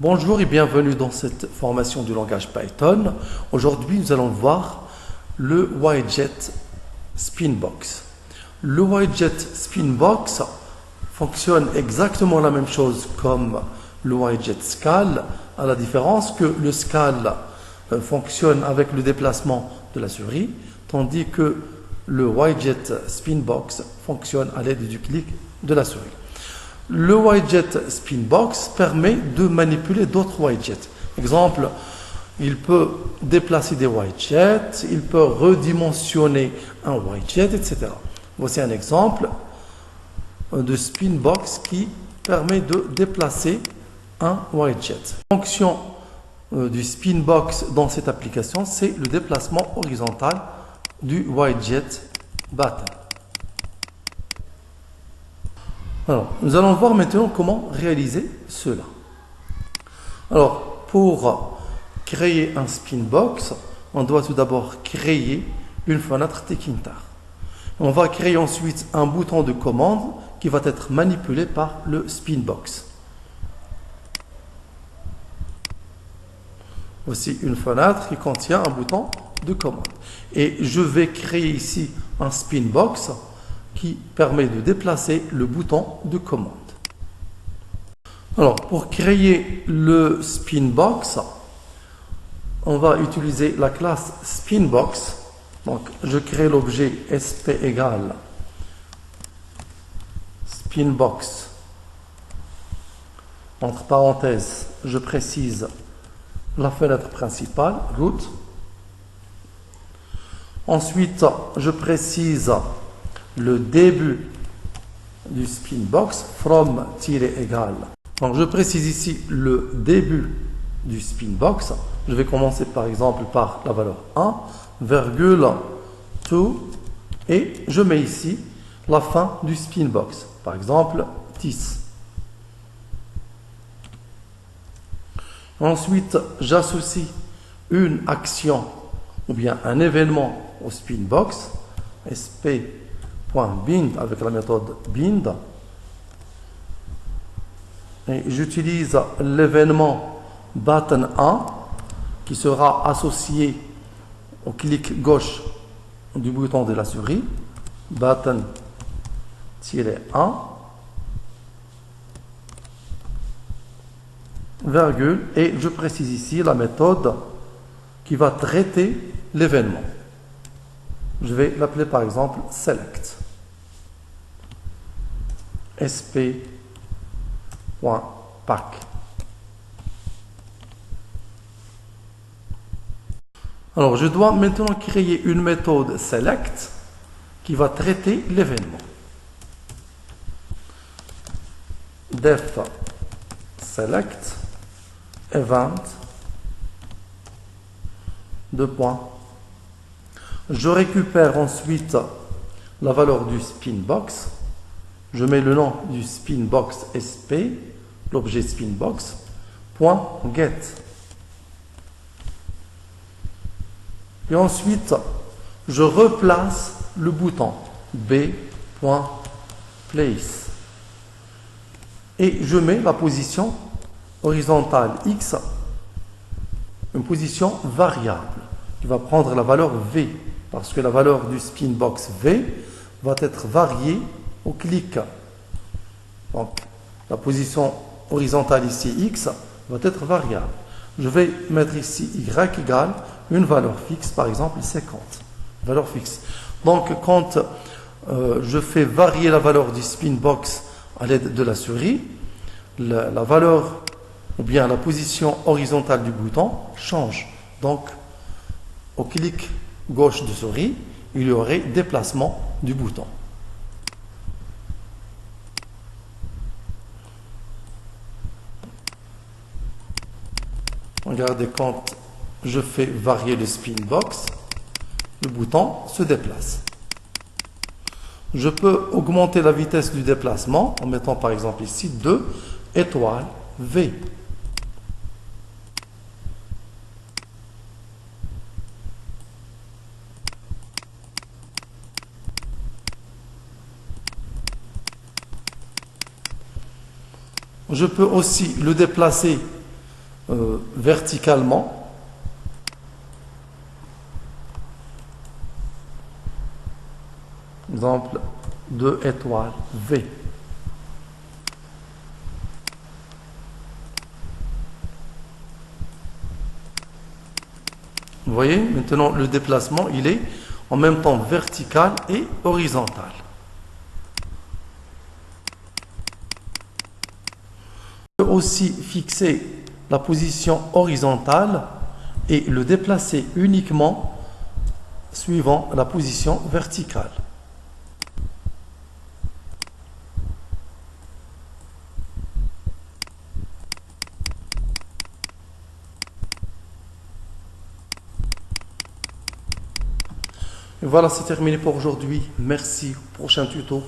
Bonjour et bienvenue dans cette formation du langage Python. Aujourd'hui, nous allons voir le widget Spinbox. Le widget Spinbox fonctionne exactement la même chose comme le widget Scale, à la différence que le Scale fonctionne avec le déplacement de la souris, tandis que le widget Spinbox fonctionne à l'aide du clic de la souris. Le widget Spinbox permet de manipuler d'autres widgets. Exemple, il peut déplacer des widgets, il peut redimensionner un widget, etc. Voici un exemple de Spinbox qui permet de déplacer un widget. La fonction du Spinbox dans cette application, c'est le déplacement horizontal du widget button. Alors, nous allons voir maintenant comment réaliser cela. Alors, pour créer un Spinbox, on doit tout d'abord créer une fenêtre Tkinter. On va créer ensuite un bouton de commande qui va être manipulé par le Spinbox. Voici une fenêtre qui contient un bouton de commande. Et je vais créer ici un Spinbox qui permet de déplacer le bouton de commande. Alors, pour créer le Spinbox, on va utiliser la classe Spinbox. Donc, je crée l'objet sp égale Spinbox. Entre parenthèses, je précise la fenêtre principale, root. Ensuite, je précise le début du Spinbox, from-égal. Donc, je précise ici le début du Spinbox. Je vais commencer par exemple par la valeur 1, virgule 2, et je mets ici la fin du Spinbox, par exemple 10. Ensuite, j'associe une action ou bien un événement au Spinbox, sp.bind avec la méthode bind, et j'utilise l'événement button 1 qui sera associé au clic gauche du bouton de la souris, button-1, virgule, et je précise ici la méthode qui va traiter l'événement. Je vais l'appeler par exemple select. sp.pack. Alors, je dois maintenant créer une méthode select qui va traiter l'événement. Def select event 2 points. Je récupère ensuite la valeur du Spinbox. Je mets le nom du Spinbox sp, l'objet Spinbox, .get. Et ensuite, je replace le bouton b.place. Et je mets la position horizontale x, une position variable, qui va prendre la valeur v, parce que la valeur du Spinbox v va être variée au clic. Donc, la position horizontale ici, x, va être variable. Je vais mettre ici y égale une valeur fixe, par exemple 50. Valeur fixe. Donc, quand je fais varier la valeur du Spinbox à l'aide de la souris, la valeur ou bien la position horizontale du bouton change. Donc, au clic gauche de souris, il y aurait déplacement du bouton. Regardez, quand je fais varier le Spinbox, le bouton se déplace. Je peux augmenter la vitesse du déplacement en mettant par exemple ici 2 étoiles V. Je peux aussi le déplacer verticalement. Exemple, 2 étoiles V. Vous voyez, maintenant le déplacement, il est en même temps vertical et horizontal. On peut aussi fixer la position horizontale et le déplacer uniquement suivant la position verticale. Et voilà, c'est terminé pour aujourd'hui. Merci. Prochain tuto.